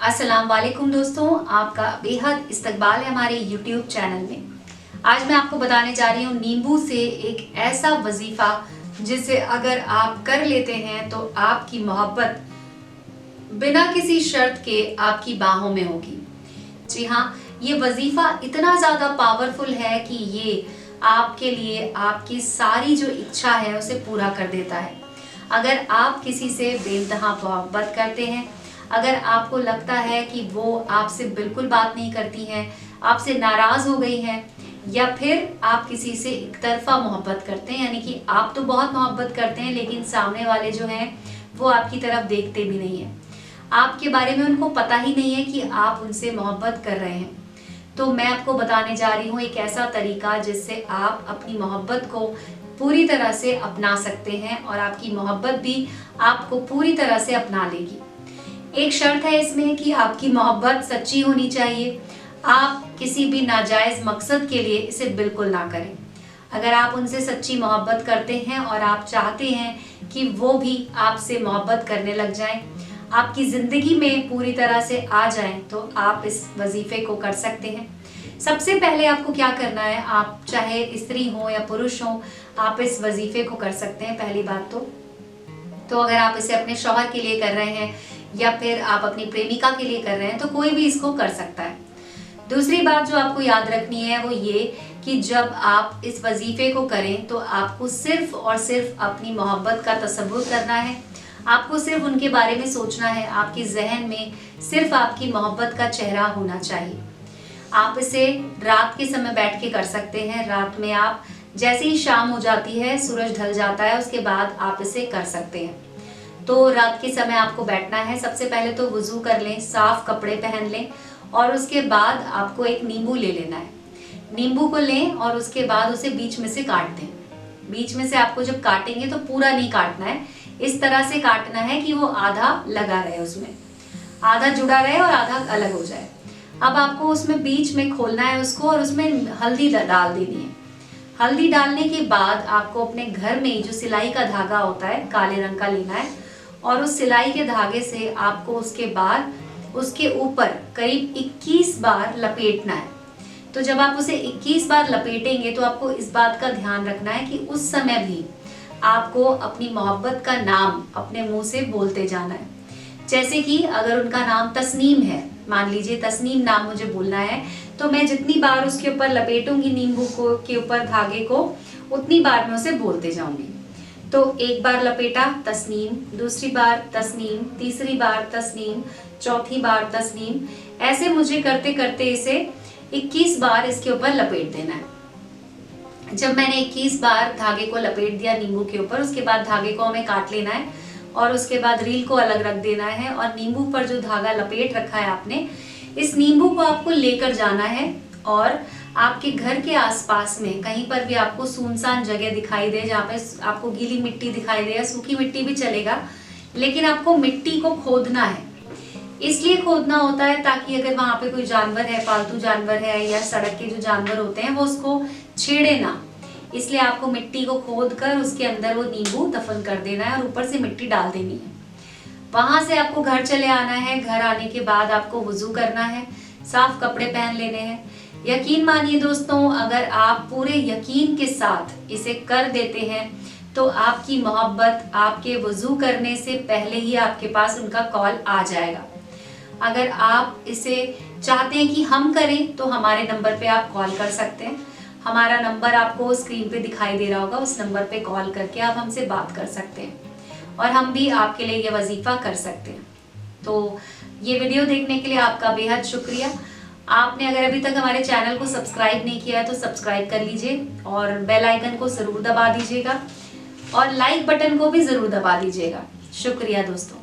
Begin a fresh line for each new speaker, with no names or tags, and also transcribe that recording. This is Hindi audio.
अस्सलाम वालेकुम दोस्तों, आपका बेहद इस्तकबाल है हमारे YouTube चैनल में। आज मैं आपको बताने जा रही हूँ नींबू से एक ऐसा वजीफा जिसे अगर आप कर लेते हैं तो आपकी मोहब्बत बिना किसी शर्त के आपकी बाहों में होगी। जी हाँ, ये वजीफा इतना ज़्यादा पावरफुल है कि ये आपके लिए आपकी सारी जो इच्छा है उसे पूरा कर देता है। अगर आप किसी से बेइंतहा मोहब्बत करते हैं, अगर आपको लगता है कि वो आपसे बिल्कुल बात नहीं करती हैं, आपसे नाराज हो गई हैं, या फिर आप किसी से एक तरफा मोहब्बत करते हैं, यानी कि आप तो बहुत मोहब्बत करते हैं लेकिन सामने वाले जो हैं वो आपकी तरफ देखते भी नहीं हैं, आपके बारे में उनको पता ही नहीं है कि आप उनसे मोहब्बत कर रहे हैं, तो मैं आपको बताने जा रही हूँ एक ऐसा तरीका जिससे आप अपनी मोहब्बत को पूरी तरह से अपना सकते हैं और आपकी मोहब्बत भी आपको पूरी तरह से अपना लेगी। एक शर्त है इसमें कि आपकी मोहब्बत सच्ची होनी चाहिए। आप किसी भी नाजायज मकसद के लिए इसे बिल्कुल ना करें। अगर आप उनसे सच्ची मोहब्बत करते हैं और आप चाहते हैं कि वो भी आपसे मोहब्बत करने लग जाएं, आपकी ज़िंदगी में पूरी तरह से आ जाएं, तो आप इस वजीफे को कर सकते हैं। सबसे पहले आपको क्या करना है, आप चाहे स्त्री हो या पुरुष हो, आप इस वजीफे को कर सकते हैं। पहली बात तो अगर आप इसे अपने शौहर के लिए कर रहे हैं या फिर आप अपनी प्रेमिका के लिए कर रहे हैं तो कोई भी इसको कर सकता है। दूसरी बात जो आपको याद रखनी है वो ये कि जब आप इस वजीफे को करें तो आपको सिर्फ और सिर्फ अपनी मोहब्बत का तसव्वुर करना है। आपको सिर्फ उनके बारे में सोचना है। आपके जहन में सिर्फ आपकी मोहब्बत का चेहरा होना चाहिए। आप इसे रात के समय बैठ के कर सकते हैं। रात में आप जैसे ही शाम हो जाती है, सूरज ढल जाता है, उसके बाद आप इसे कर सकते हैं। तो रात के समय आपको बैठना है। सबसे पहले तो वुजू कर लें, साफ कपड़े पहन लें और उसके बाद आपको एक नींबू ले लेना है। नींबू को लें और उसके बाद उसे बीच में से काट दें। बीच में से आपको जब काटेंगे तो पूरा नहीं काटना है, इस तरह से काटना है कि वो आधा लगा रहे, उसमें आधा जुड़ा रहे और आधा अलग हो जाए। अब आपको उसमें बीच में खोलना है उसको और उसमें हल्दी डाल देनी है। हल्दी डालने के बाद आपको अपने घर में जो सिलाई का धागा होता है काले रंग का लेना है और उस सिलाई के धागे से आपको उसके बाद उसके ऊपर करीब 21 बार लपेटना है। तो जब आप उसे 21 बार लपेटेंगे तो आपको इस बात का ध्यान रखना है कि उस समय भी आपको अपनी मोहब्बत का नाम अपने मुंह से बोलते जाना है। जैसे कि अगर उनका नाम तस्नीम है, मान लीजिए तस्नीम नाम मुझे बोलना है, तो मैं जितनी बार उसके ऊपर लपेटूंगी नींबू को के ऊपर धागे को, उतनी बार मैं उसे बोलते जाऊंगी। तो एक बार लपेटा तस्नीम, दूसरी बार तस्नीम, तीसरी बार तस्नीम, चौथी बार तस्नीम, ऐसे मुझे करते करते इसे 21 बार इसके ऊपर लपेट देना है। जब मैंने 21 बार धागे को लपेट दिया नींबू के ऊपर, उसके बाद धागे को हमें काट लेना है और उसके बाद रील को अलग रख देना है और नींबू पर जो धागा लपेट रखा है आपने, इस नींबू को आपको लेकर जाना है और आपके घर के आसपास में कहीं पर भी आपको सुनसान जगह दिखाई दे, जहाँ पे आपको गीली मिट्टी दिखाई दे या सूखी मिट्टी भी चलेगा, लेकिन आपको मिट्टी को खोदना है। इसलिए खोदना होता है ताकि अगर वहां पे कोई जानवर है, पालतू जानवर है या सड़क के जो जानवर होते हैं वो उसको छेड़े ना, इसलिए आपको मिट्टी को खोद कर उसके अंदर वो नींबू दफन कर देना है और ऊपर से मिट्टी डाल देनी है। वहां से आपको घर चले आना है। घर आने के बाद आपको वुजू करना है, साफ कपड़े पहन लेने हैं। यकीन मानिए दोस्तों, अगर आप पूरे यकीन के साथ इसे कर देते हैं तो आपकी मोहब्बत आपके वुजू करने से पहले ही आपके पास उनका कॉल आ जाएगा। अगर आप इसे चाहते हैं कि हम करें तो हमारे नंबर पे आप कॉल कर सकते हैं। हमारा नंबर आपको स्क्रीन पे दिखाई दे रहा होगा, उस नंबर पे कॉल करके आप हमसे बात कर सकते हैं और हम भी आपके लिए ये वजीफा कर सकते हैं। तो ये वीडियो देखने के लिए आपका बेहद शुक्रिया। आपने अगर अभी तक हमारे चैनल को सब्सक्राइब नहीं किया है तो सब्सक्राइब कर लीजिए और बेल आइकन को ज़रूर दबा दीजिएगा और लाइक बटन को भी ज़रूर दबा दीजिएगा। शुक्रिया दोस्तों।